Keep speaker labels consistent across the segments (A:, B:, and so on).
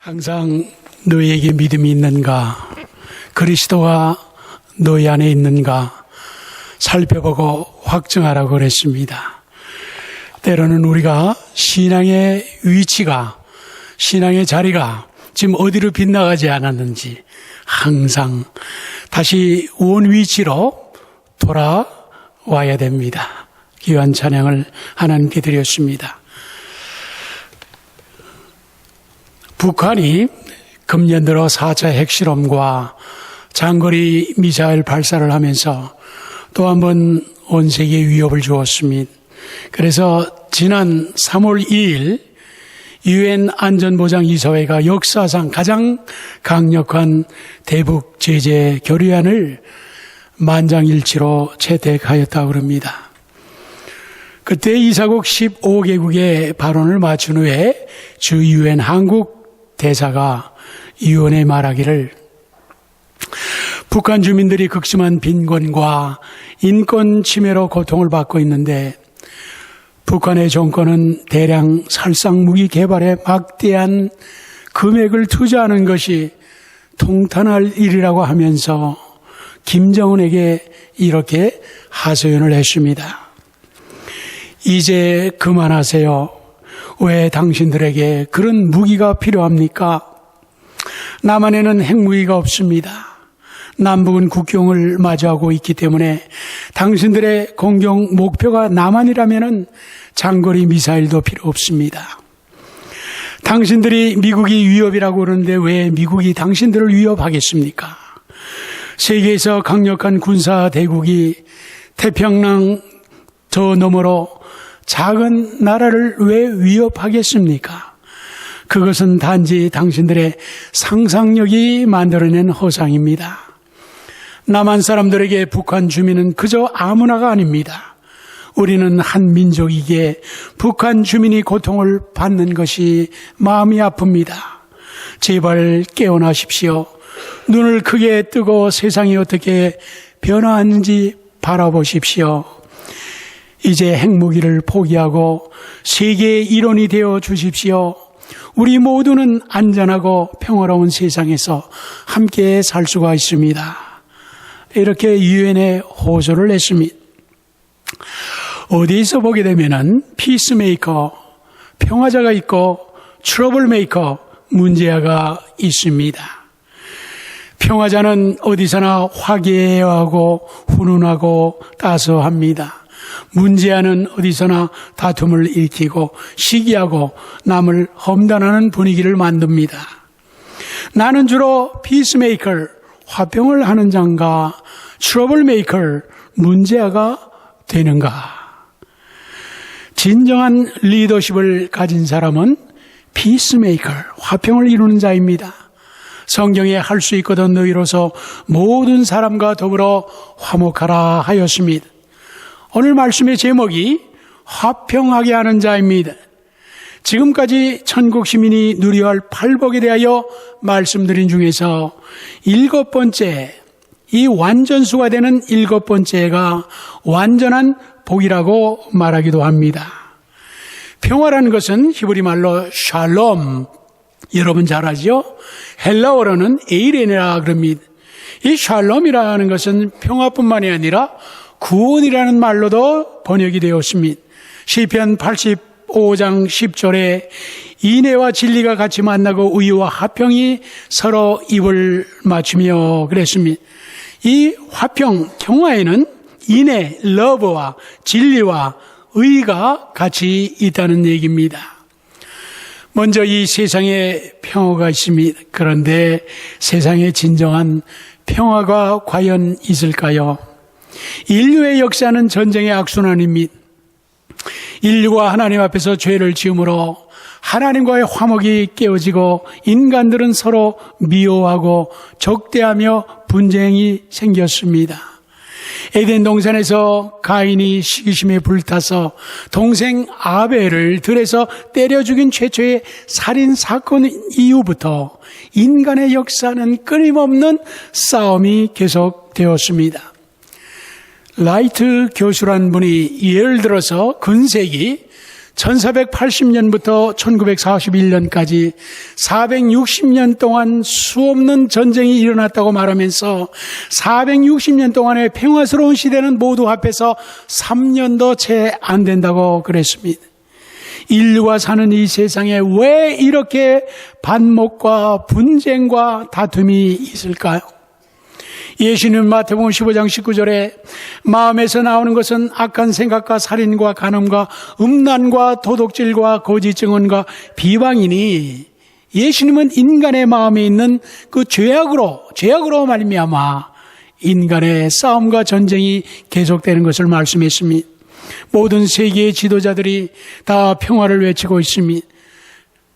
A: 항상 너희에게 믿음이 있는가? 그리스도가 너희 안에 있는가? 살펴보고 확증하라고 그랬습니다. 때로는 우리가 신앙의 위치가, 신앙의 자리가 지금 어디로 빗나가지 않았는지 항상 다시 원 위치로 돌아와야 됩니다. 귀한 찬양을 하나님께 드렸습니다. 북한이 금년 들어 4차 핵실험과 장거리 미사일 발사를 하면서 또 한 번 온 세계에 위협을 주었습니다. 그래서 지난 3월 2일 UN 안전보장이사회가 역사상 가장 강력한 대북 제재 결의안을 만장일치로 채택하였다고 합니다. 그때 이사국 15개국의 발언을 마친 후에 주 UN 한국 대사가 위원회에 말하기를 북한 주민들이 극심한 빈곤과 인권 침해로 고통을 받고 있는데 북한의 정권은 대량 살상무기 개발에 막대한 금액을 투자하는 것이 통탄할 일이라고 하면서 김정은에게 이렇게 하소연을 했습니다. 이제 그만하세요. 왜 당신들에게 그런 무기가 필요합니까? 남한에는 핵무기가 없습니다. 남북은 국경을 마주하고 있기 때문에 당신들의 공격 목표가 남한이라면 장거리 미사일도 필요 없습니다. 당신들이 미국이 위협이라고 그러는데 왜 미국이 당신들을 위협하겠습니까? 세계에서 강력한 군사 대국이 태평양 저 너머로 작은 나라를 왜 위협하겠습니까? 그것은 단지 당신들의 상상력이 만들어낸 허상입니다. 남한 사람들에게 북한 주민은 그저 아무나가 아닙니다. 우리는 한 민족이기에 북한 주민이 고통을 받는 것이 마음이 아픕니다. 제발 깨어나십시오. 눈을 크게 뜨고 세상이 어떻게 변화하는지 바라보십시오. 이제 핵무기를 포기하고 세계의 일원이 되어 주십시오. 우리 모두는 안전하고 평화로운 세상에서 함께 살 수가 있습니다. 이렇게 유엔에 호소를 했습니다. 어디서 보게 되면은 피스메이커, 평화자가 있고 트러블메이커, 문제아가 있습니다. 평화자는 어디서나 화기애애하고 훈훈하고 따스합니다. 문제아는 어디서나 다툼을 일으키고 시기하고 남을 험단하는 분위기를 만듭니다. 나는 주로 피스메이커, 화평을 하는 자인가, 트러블메이커, 문제아가 되는가? 진정한 리더십을 가진 사람은 피스메이커, 화평을 이루는 자입니다. 성경에 할 수 있거든 너희로서 모든 사람과 더불어 화목하라 하였습니다. 오늘 말씀의 제목이 화평하게 하는 자입니다. 지금까지 천국 시민이 누려야 할 팔복에 대하여 말씀드린 중에서 7번째, 이 완전수가 되는 7번째가 완전한 복이라고 말하기도 합니다. 평화라는 것은 히브리 말로 샬롬, 여러분 잘 아죠? 헬라어로는 에이레네라 그럽니다. 이 샬롬이라는 것은 평화뿐만이 아니라 구원이라는 말로도 번역이 되었습니다. 시편 85장 10절에 인애와 진리가 같이 만나고 의와 화평이 서로 입을 맞추며 그랬습니다. 이 화평, 평화에는 인애, 러브와 진리와 의가 같이 있다는 얘기입니다. 먼저 이 세상에 평화가 있습니다. 그런데 세상에 진정한 평화가 과연 있을까요? 인류의 역사는 전쟁의 악순환입니다. 인류가 하나님 앞에서 죄를 지음으로 하나님과의 화목이 깨어지고 인간들은 서로 미워하고 적대하며 분쟁이 생겼습니다. 에덴 동산에서 가인이 시기심에 불타서 동생 아벨을 들에서 때려 죽인 최초의 살인 사건 이후부터 인간의 역사는 끊임없는 싸움이 계속되었습니다. 라이트 교수란 분이 예를 들어서 근세기 1480년부터 1941년까지 460년 동안 수없는 전쟁이 일어났다고 말하면서 460년 동안의 평화스러운 시대는 모두 합해서 3년도 채 안 된다고 그랬습니다. 인류가 사는 이 세상에 왜 이렇게 반목과 분쟁과 다툼이 있을까요? 예수님은 마태복음 15장 19절에 마음에서 나오는 것은 악한 생각과 살인과 간음과 음란과 도둑질과 거짓 증언과 비방이니, 예수님은 인간의 마음에 있는 그 죄악으로 말미암아 인간의 싸움과 전쟁이 계속되는 것을 말씀했습니다. 모든 세계의 지도자들이 다 평화를 외치고 있습니다.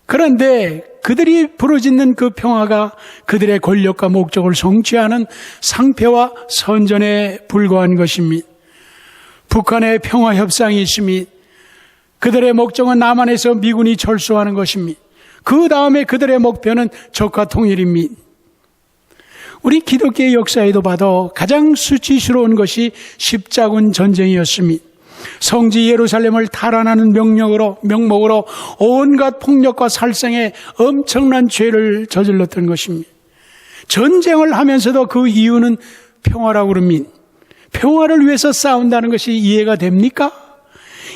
A: 그런데 그들이 부르짖는 그 평화가 그들의 권력과 목적을 성취하는 상패와 선전에 불과한 것입니다. 북한의 평화 협상이 있습니다. 그들의 목적은 남한에서 미군이 철수하는 것입니다. 그 다음에 그들의 목표는 적화 통일입니다. 우리 기독교의 역사에도 봐도 가장 수치스러운 것이 십자군 전쟁이었습니다. 성지 예루살렘을 탈환하는 명목으로 온갖 폭력과 살생에 엄청난 죄를 저질렀던 것입니다. 전쟁을 하면서도 그 이유는 평화라고 그럽니다. 평화를 위해서 싸운다는 것이 이해가 됩니까?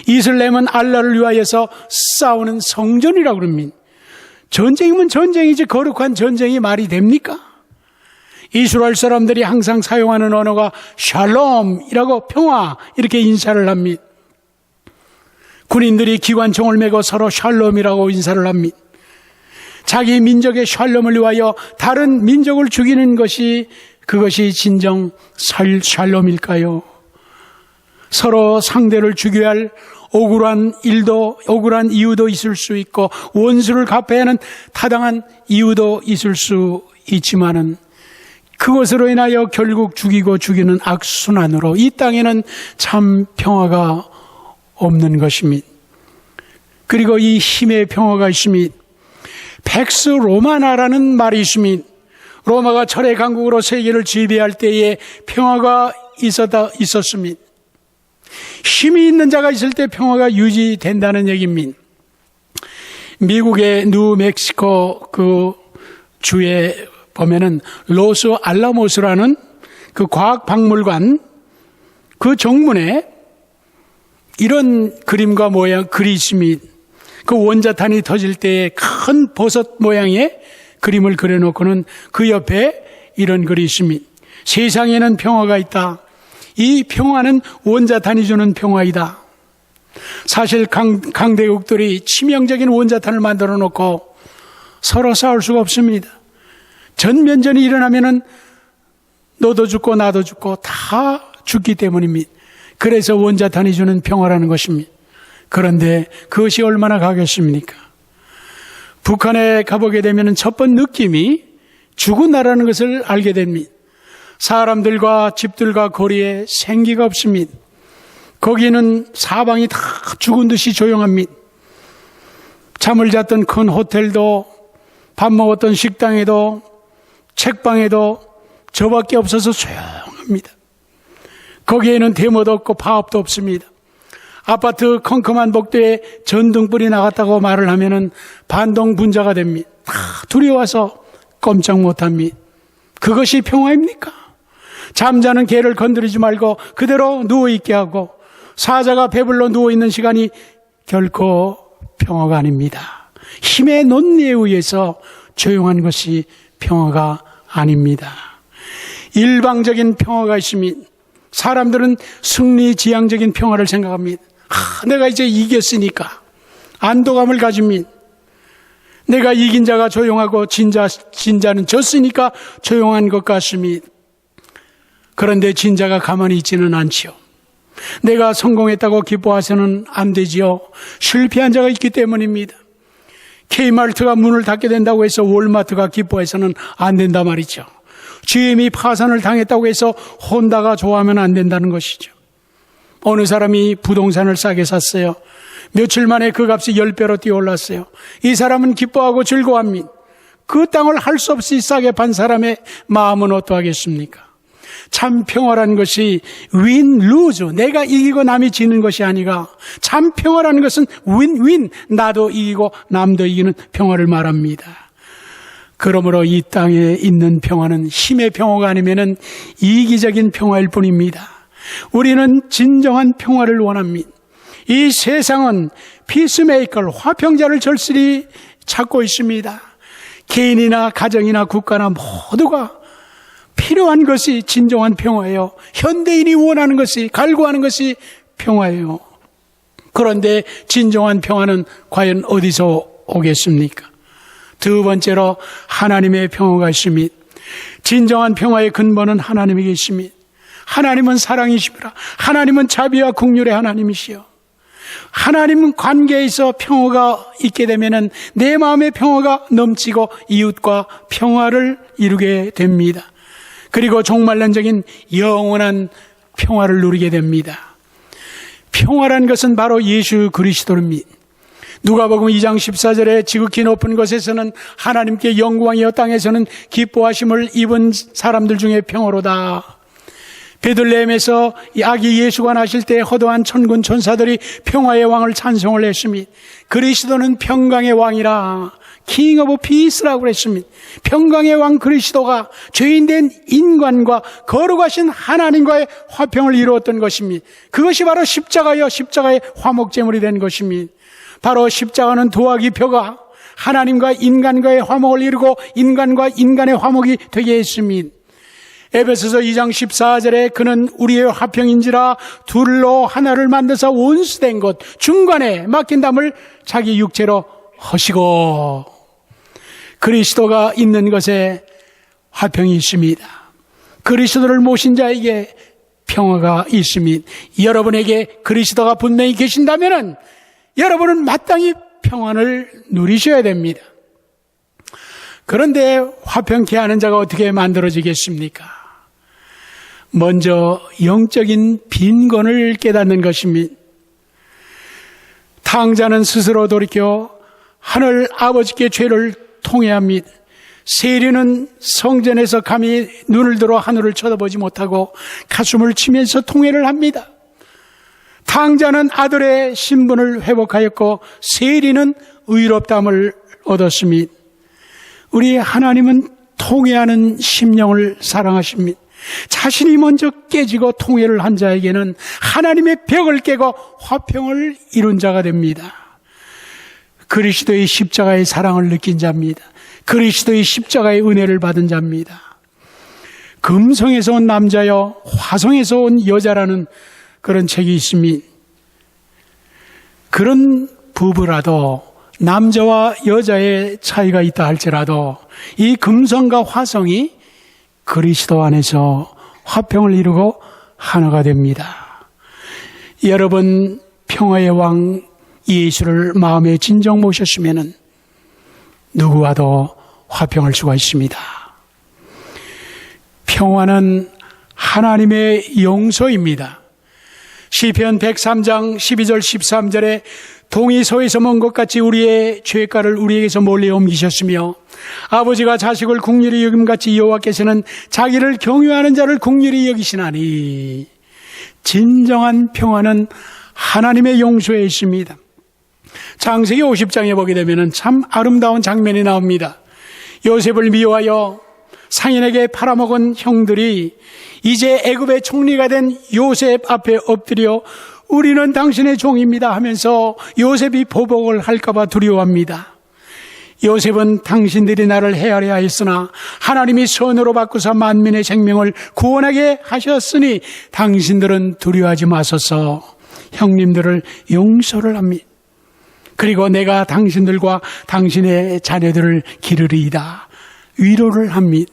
A: 이슬람은 알라를 위하여서 싸우는 성전이라고 그럽니다. 전쟁이면 전쟁이지 거룩한 전쟁이 말이 됩니까? 이스라엘 사람들이 항상 사용하는 언어가 샬롬이라고 평화 이렇게 인사를 합니다. 군인들이 기관총을 메고 서로 샬롬이라고 인사를 합니다. 자기 민족의 샬롬을 위하여 다른 민족을 죽이는 그것이 진정 샬롬일까요? 서로 상대를 죽여야 할 억울한 이유도 있을 수 있고 원수를 갚아야 하는 타당한 이유도 있을 수 있지만은 그것으로 인하여 결국 죽이는 악순환으로 이 땅에는 참 평화가 없는 것입니다. 그리고 이 힘의 평화가 있습니다. 팩스 로마나라는 말이 있습니다. 로마가 철의 강국으로 세계를 지배할 때에 평화가 있었습니다. 힘이 있는 자가 있을 때 평화가 유지된다는 얘기입니다. 미국의 뉴멕시코 그 주에 보면은 로스 알라모스라는 그 과학박물관 그 정문에 이런 그림과 글이 있습니다. 그 원자탄이 터질 때에 큰 버섯 모양의 그림을 그려놓고는 그 옆에 이런 글이 있습니다. 세상에는 평화가 있다. 이 평화는 원자탄이 주는 평화이다. 사실 강대국들이 치명적인 원자탄을 만들어 놓고 서로 싸울 수가 없습니다. 전면전이 일어나면은 너도 죽고 나도 죽고 다 죽기 때문입니다. 그래서 원자탄이 주는 평화라는 것입니다. 그런데 그것이 얼마나 가겠습니까? 북한에 가보게 되면 첫 번째 느낌이 죽은 나라는 것을 알게 됩니다. 사람들과 집들과 거리에 생기가 없습니다. 거기는 사방이 다 죽은 듯이 조용합니다. 잠을 잤던 큰 호텔도 밥 먹었던 식당에도 책방에도 저밖에 없어서 조용합니다. 거기에는 데모도 없고 파업도 없습니다. 아파트 컴컴한 복도에 전등불이 나갔다고 말을 하면은 반동 분자가 됩니다. 다 두려워서 꼼짝 못합니다. 그것이 평화입니까? 잠자는 개를 건드리지 말고 그대로 누워있게 하고 사자가 배불러 누워있는 시간이 결코 평화가 아닙니다. 힘의 논리에 의해서 조용한 것이 평화가 아닙니다. 일방적인 평화가 있습니다. 사람들은 승리지향적인 평화를 생각합니다. 내가 이제 이겼으니까 안도감을 가집니다. 내가 이긴 자가 조용하고 진자는 졌으니까 조용한 것 같습니다. 그런데 진자가 가만히 있지는 않지요. 내가 성공했다고 기뻐해서는 안 되지요. 실패한 자가 있기 때문입니다. K마트가 문을 닫게 된다고 해서 월마트가 기뻐해서는 안 된다 말이죠. GM이 파산을 당했다고 해서 혼다가 좋아하면 안 된다는 것이죠. 어느 사람이 부동산을 싸게 샀어요. 며칠 만에 그 값이 10배로 뛰어올랐어요. 이 사람은 기뻐하고 즐거워합니다. 그 땅을 할 수 없이 싸게 판 사람의 마음은 어떠하겠습니까? 참 평화라는 것이 win, lose, 내가 이기고 남이 지는 것이 아니라 참 평화라는 것은 win, 나도 이기고 남도 이기는 평화를 말합니다. 그러므로 이 땅에 있는 평화는 힘의 평화가 아니면 이기적인 평화일 뿐입니다. 우리는 진정한 평화를 원합니다. 이 세상은 피스메이커, 화평자를 절실히 찾고 있습니다. 개인이나 가정이나 국가나 모두가 필요한 것이 진정한 평화예요. 현대인이 원하는 것이, 갈구하는 것이 평화예요. 그런데 진정한 평화는 과연 어디서 오겠습니까? 두 번째로 하나님의 평화가 있습니다. 진정한 평화의 근본은 하나님에 계십니다. 하나님은 사랑이십니다. 하나님은 자비와 긍휼의 하나님이시요. 하나님은 관계에 있어 평화가 있게 되면 내 마음의 평화가 넘치고 이웃과 평화를 이루게 됩니다. 그리고 종말론적인 영원한 평화를 누리게 됩니다. 평화라는 것은 바로 예수 그리스도입니다. 누가복음 2장 14절에 지극히 높은 곳에서는 하나님께 영광이여 땅에서는 기뻐하심을 입은 사람들 중에 평화로다. 베들레헴에서 아기 예수가 나실 때 허도한 천군 천사들이 평화의 왕을 찬송을 했습니다. 그리스도는 평강의 왕이라 King of Peace라고 그랬습니다. 평강의 왕 그리스도가 죄인된 인간과 거룩하신 하나님과의 화평을 이루었던 것입니다. 그것이 바로 십자가여 십자가의 화목제물이 된 것입니다. 바로 십자가는 도화기 표가 하나님과 인간과의 화목을 이루고 인간과 인간의 화목이 되게 했습니다. 에베소서 2장 14절에 그는 우리의 화평인지라 둘로 하나를 만드사 원수된 것 중간에 막힌 담을 자기 육체로 허시고, 그리스도가 있는 것에 화평이 있습니다. 그리스도를 모신 자에게 평화가 있습니다. 여러분에게 그리스도가 분명히 계신다면 여러분은 마땅히 평안을 누리셔야 됩니다. 그런데 화평케 하는 자가 어떻게 만들어지겠습니까? 먼저 영적인 빈곤을 깨닫는 것입니다. 탕자는 스스로 돌이켜 하늘 아버지께 죄를 통회합니다. 세리는 성전에서 감히 눈을 들어 하늘을 쳐다보지 못하고 가슴을 치면서 통회를 합니다. 탕자는 아들의 신분을 회복하였고 세리는 의롭다함을 얻었습니다. 우리 하나님은 통회하는 심령을 사랑하십니다. 자신이 먼저 깨지고 통회를 한 자에게는 하나님의 벽을 깨고 화평을 이룬 자가 됩니다. 그리스도의 십자가의 사랑을 느낀 자입니다. 그리스도의 십자가의 은혜를 받은 자입니다. 금성에서 온 남자여 화성에서 온 여자라는 그런 책이 있습니다. 그런 부부라도 남자와 여자의 차이가 있다 할지라도 이 금성과 화성이 그리스도 안에서 화평을 이루고 하나가 됩니다. 여러분, 평화의 왕 예수를 마음에 진정 모셨으면 누구와도 화평할 수가 있습니다. 평화는 하나님의 용서입니다. 시편 103장 12절 13절에 동이 소에서 먼 것 같이 우리의 죄가를 우리에게서 멀리 옮기셨으며 아버지가 자식을 긍휼히 여김같이 여호와께서는 자기를 경외하는 자를 긍휼히 여기시나니. 진정한 평화는 하나님의 용서에 있습니다. 창세기 50장에 보게 되면 참 아름다운 장면이 나옵니다. 요셉을 미워하여 상인에게 팔아먹은 형들이 이제 애굽의 총리가 된 요셉 앞에 엎드려 우리는 당신의 종입니다 하면서 요셉이 보복을 할까봐 두려워합니다. 요셉은 당신들이 나를 헤아려 하였으나 하나님이 선으로 바꾸사 만민의 생명을 구원하게 하셨으니 당신들은 두려워하지 마소서. 형님들을 용서를 합니다. 그리고 내가 당신들과 당신의 자녀들을 기르리이다. 위로를 합니다.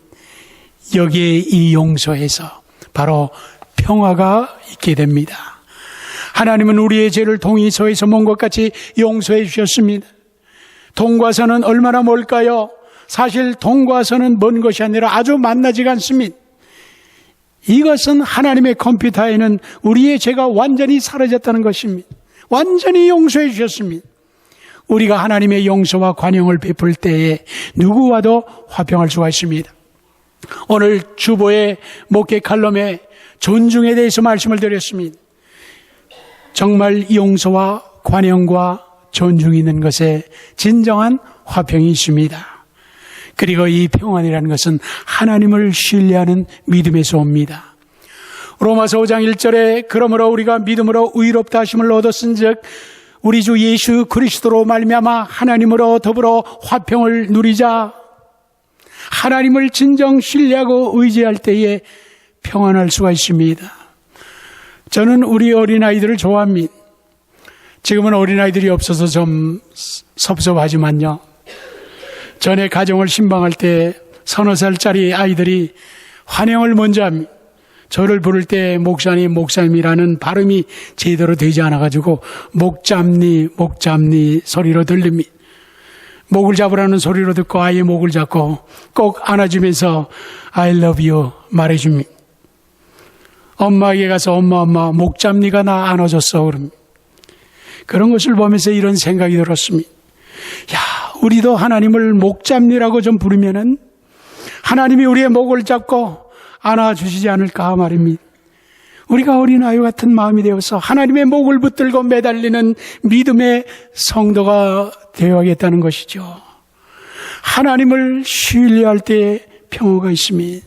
A: 여기에 이 용서에서 바로 평화가 있게 됩니다. 하나님은 우리의 죄를 동이서에서 먼 것 같이 용서해 주셨습니다. 동과 서는 얼마나 멀까요? 사실 동과 서는 먼 것이 아니라 아주 만나지가 않습니다. 이것은 하나님의 컴퓨터에는 우리의 죄가 완전히 사라졌다는 것입니다. 완전히 용서해 주셨습니다. 우리가 하나님의 용서와 관용을 베풀 때에 누구와도 화평할 수가 있습니다. 오늘 주보의 목회 칼럼에 존중에 대해서 말씀을 드렸습니다. 정말 용서와 관용과 존중이 있는 것에 진정한 화평이 있습니다. 그리고 이 평안이라는 것은 하나님을 신뢰하는 믿음에서 옵니다. 로마서 5장 1절에 그러므로 우리가 믿음으로 의롭다 하심을 얻었은즉 우리 주 예수 그리스도로 말미암아 하나님으로 더불어 화평을 누리자. 하나님을 진정 신뢰하고 의지할 때에 평안할 수가 있습니다. 저는 우리 어린아이들을 좋아합니다. 지금은 어린아이들이 없어서 좀 섭섭하지만요. 전에 가정을 신방할 때 서너 살짜리 아이들이 환영을 먼저 합니다. 저를 부를 때 목사님, 목사님이라는 발음이 제대로 되지 않아가지고 목잡니, 목잡니 소리로 들립니다. 목을 잡으라는 소리로 듣고 아이의 목을 잡고 꼭 안아주면서 I love you 말해줍니다. 엄마에게 가서 엄마 목잡니가 나 안아줬어 그럽니다. 그런 것을 보면서 이런 생각이 들었습니다. 야, 우리도 하나님을 목잡니라고 좀 부르면은 하나님이 우리의 목을 잡고 안아주시지 않을까 말입니다. 우리가 어린아이 같은 마음이 되어서 하나님의 목을 붙들고 매달리는 믿음의 성도가 되어야겠다는 것이죠. 하나님을 신뢰할 때 평화가 있습니다.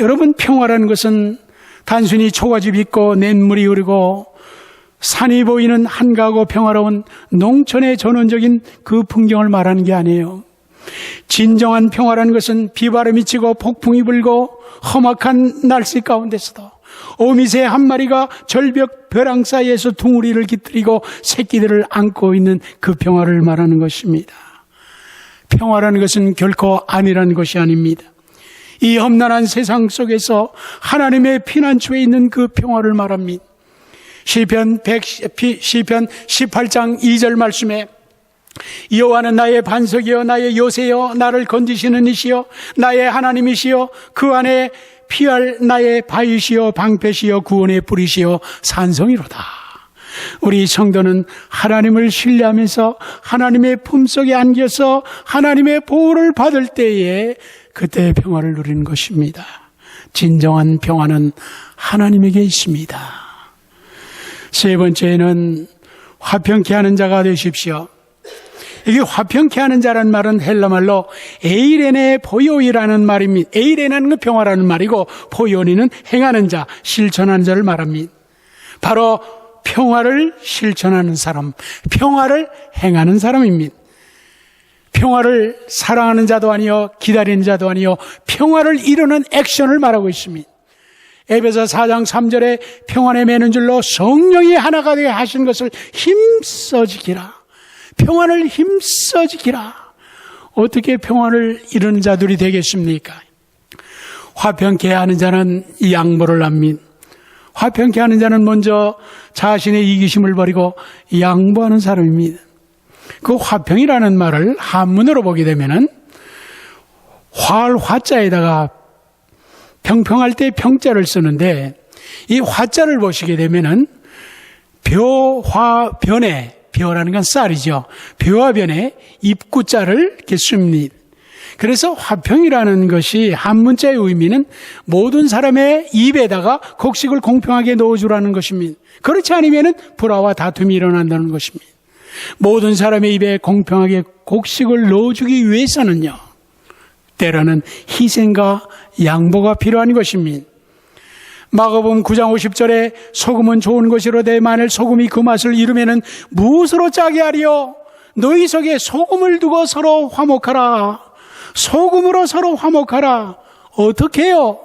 A: 여러분, 평화라는 것은 단순히 초가집 있고 냇물이 흐르고 산이 보이는 한가하고 평화로운 농촌의 전원적인 그 풍경을 말하는 게 아니에요. 진정한 평화라는 것은 비바람이 치고 폭풍이 불고 험악한 날씨 가운데서도 오미새 한 마리가 절벽 벼랑 사이에서 둥우리를 깃들이고 새끼들을 안고 있는 그 평화를 말하는 것입니다. 평화라는 것은 결코 안이라는 것이 아닙니다. 이 험난한 세상 속에서 하나님의 피난처에 있는 그 평화를 말합니다. 시편 18장 2절 말씀에 여호와는 나의 반석이요 나의 요새요 나를 건지시는 이시요 나의 하나님이시요 그 안에 피할 나의 바위시요 방패시요 구원의 뿌리시요 산성이로다. 우리 성도는 하나님을 신뢰하면서 하나님의 품속에 안겨서 하나님의 보호를 받을 때에 그때의 평화를 누리는 것입니다. 진정한 평화는 하나님에게 있습니다. 세 번째는 화평케 하는 자가 되십시오. 이게 화평케 하는 자라는 말은 헬라말로 에이레네 포요이라는 말입니다. 에이레나는 건 평화라는 말이고 포요니는 행하는 자, 실천하는 자를 말합니다. 바로 평화를 실천하는 사람, 평화를 행하는 사람입니다. 평화를 사랑하는 자도 아니요 기다리는 자도 아니요 평화를 이루는 액션을 말하고 있습니다. 에베소 4장 3절에 평안에 매는 줄로 성령이 하나가 되게 하신 것을 힘써 지키라. 평안을 힘써 지키라. 어떻게 평안을 이루는 자들이 되겠습니까? 화평케 하는 자는 양보를 합니다. 화평케 하는 자는 먼저 자신의 이기심을 버리고 양보하는 사람입니다. 그 화평이라는 말을 한문으로 보게 되면은 화자에다가 평평할 때 평자를 쓰는데 이 화자를 보시게 되면은 벼화변에 벼라는 건 쌀이죠. 벼와 변에 입구자를 이렇게 씁니다. 그래서 화평이라는 것이 한문자의 의미는 모든 사람의 입에다가 곡식을 공평하게 넣어주라는 것입니다. 그렇지 않으면 불화와 다툼이 일어난다는 것입니다. 모든 사람의 입에 공평하게 곡식을 넣어주기 위해서는요, 때로는 희생과 양보가 필요한 것입니다. 마가복음 9장 50절에 소금은 좋은 것이로되 만일 소금이 그 맛을 잃으면 무엇으로 짜게 하리요? 너희 속에 소금을 두고 서로 화목하라. 소금으로 서로 화목하라. 어떻게 해요?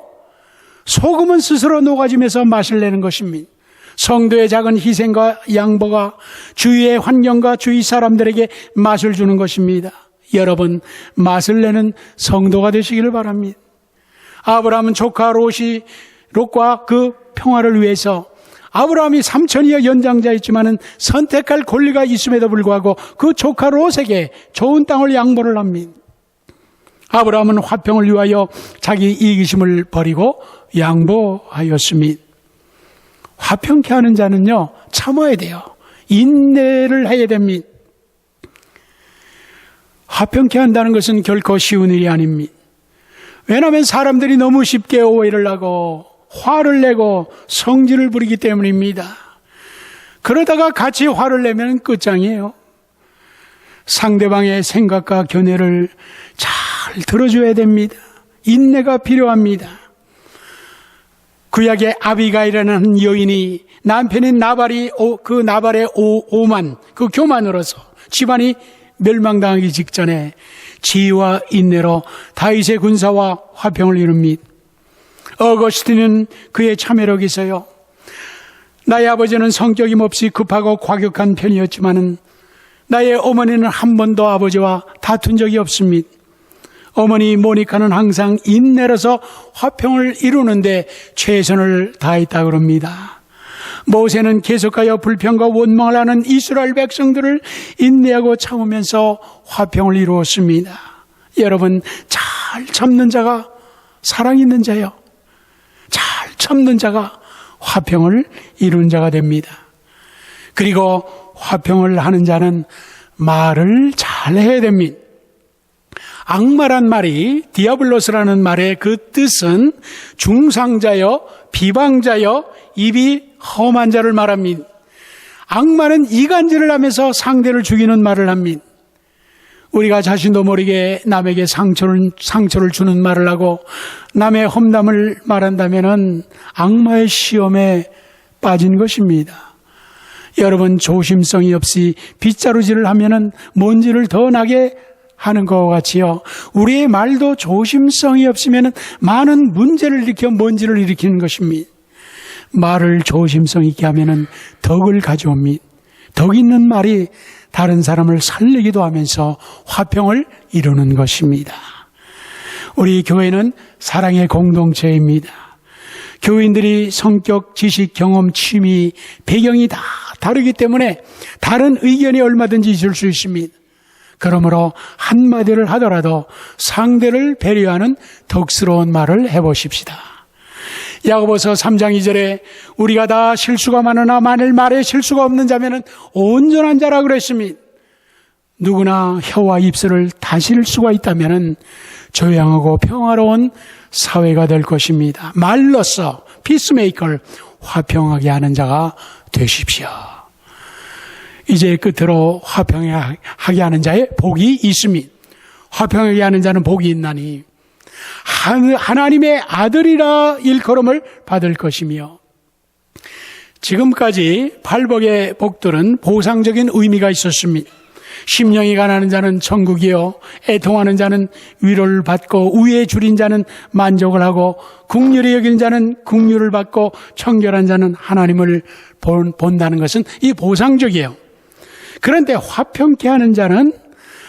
A: 소금은 스스로 녹아지면서 맛을 내는 것입니다. 성도의 작은 희생과 양보가 주위의 환경과 주위 사람들에게 맛을 주는 것입니다. 여러분, 맛을 내는 성도가 되시기를 바랍니다. 아브라함은 조카 롯과 그 평화를 위해서 아브라함이 3천이여 연장자였지만은 선택할 권리가 있음에도 불구하고 그 조카 롯에게 좋은 땅을 양보를 합니다. 아브라함은 화평을 위하여 자기 이기심을 버리고 양보하였습니다. 화평케 하는 자는요, 참아야 돼요. 인내를 해야 됩니다. 화평케 한다는 것은 결코 쉬운 일이 아닙니다. 왜냐하면 사람들이 너무 쉽게 오해를 하고 화를 내고 성질을 부리기 때문입니다. 그러다가 같이 화를 내면 끝장이에요. 상대방의 생각과 견해를 잘 들어줘야 됩니다. 인내가 필요합니다. 구약의 아비가일이라는 여인이 남편인 나발의 오만, 그 교만으로서 집안이 멸망당하기 직전에 지혜와 인내로 다윗의 군사와 화평을 이룹니다. 어거스틴은 그의 참여력이 있어요. 나의 아버지는 성격이 몹시 급하고 과격한 편이었지만은 나의 어머니는 한 번도 아버지와 다툰 적이 없습니다. 어머니 모니카는 항상 인내로서 화평을 이루는데 최선을 다했다 그럽니다. 모세는 계속하여 불평과 원망을 하는 이스라엘 백성들을 인내하고 참으면서 화평을 이루었습니다. 여러분, 잘 참는 자가 사랑 있는 자요. 잘 참는 자가 화평을 이룬 자가 됩니다. 그리고 화평을 하는 자는 말을 잘 해야 됩니다. 악마란 말이, 디아블로스라는 말의 그 뜻은 중상자여, 비방자여, 입이 험한 자를 말합니다. 악마는 이간질을 하면서 상대를 죽이는 말을 합니다. 우리가 자신도 모르게 남에게 상처를 주는 말을 하고 남의 험담을 말한다면 악마의 시험에 빠진 것입니다. 여러분, 조심성이 없이 빗자루질을 하면 먼지를 더 나게 하는 것과 같이요, 우리의 말도 조심성이 없으면 많은 문제를 일으켜 먼지를 일으키는 것입니다. 말을 조심성 있게 하면 덕을 가져옵니다. 덕 있는 말이 다른 사람을 살리기도 하면서 화평을 이루는 것입니다. 우리 교회는 사랑의 공동체입니다. 교인들이 성격, 지식, 경험, 취미, 배경이 다 다르기 때문에 다른 의견이 얼마든지 있을 수 있습니다. 그러므로 한마디를 하더라도 상대를 배려하는 덕스러운 말을 해보십시다. 야고보서 3장 2절에 우리가 다 실수가 많으나 만일 말에 실수가 없는 자면은 온전한 자라 그랬습니다. 누구나 혀와 입술을 다스릴 수가 있다면은 조용하고 평화로운 사회가 될 것입니다. 말로써 피스메이커를 화평하게 하는 자가 되십시오. 이제 끝으로 화평하게 하는 자의 복이 있습니다. 화평하게 하는 자는 복이 있나니 하나님의 아들이라 일컬음을 받을 것이며, 지금까지 팔복의 복들은 보상적인 의미가 있었습니다. 심령이 가난한 자는 천국이요, 애통하는 자는 위로를 받고 우애 줄인 자는 만족을 하고 긍휼히 여기는 자는 긍휼을 받고 청결한 자는 하나님을 본다는 것은 이 보상적이에요. 그런데 화평케 하는 자는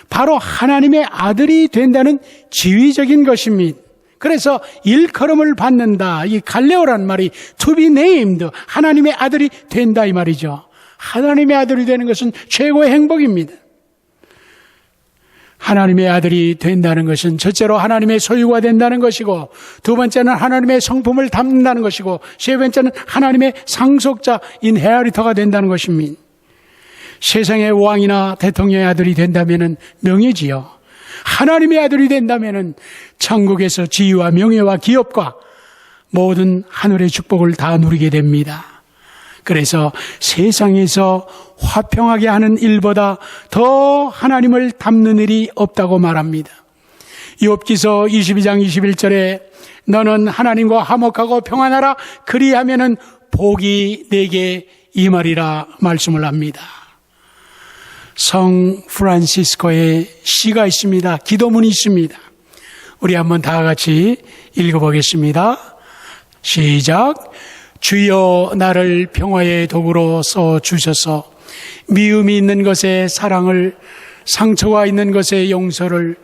A: 바로 하나님의 아들이 된다는 지위적인 것입니다. 그래서 일컬음을 받는다, 이 갈레오라는 말이 to be named, 하나님의 아들이 된다 이 말이죠. 하나님의 아들이 되는 것은 최고의 행복입니다. 하나님의 아들이 된다는 것은 첫째로 하나님의 소유가 된다는 것이고, 두 번째는 하나님의 성품을 담는다는 것이고, 세 번째는 하나님의 상속자 인헤리터가 된다는 것입니다. 세상의 왕이나 대통령의 아들이 된다면 명예지요, 하나님의 아들이 된다면 천국에서 지위와 명예와 기업과 모든 하늘의 축복을 다 누리게 됩니다. 그래서 세상에서 화평하게 하는 일보다 더 하나님을 닮는 일이 없다고 말합니다. 욥기서 22장 21절에 너는 하나님과 화목하고 평안하라, 그리하면은 복이 내게 임하리라 말씀을 합니다. 성 프란시스코의 시가 있습니다. 기도문이 있습니다. 우리 한번 다 같이 읽어보겠습니다. 시작. 주여 나를 평화의 도구로 써주셔서 미움이 있는 것에 사랑을, 상처가 있는 것에 용서를,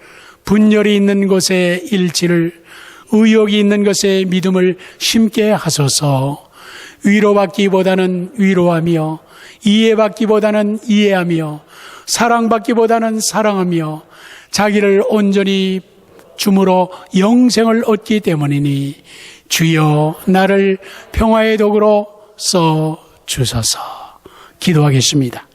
A: 분열이 있는 것에 일치를, 의욕이 있는 것에 믿음을 심게 하소서. 위로받기보다는 위로하며, 이해받기보다는 이해하며, 사랑받기보다는 사랑하며, 자기를 온전히 줌으로 영생을 얻기 때문이니 주여 나를 평화의 도구로 써 주소서. 기도하겠습니다.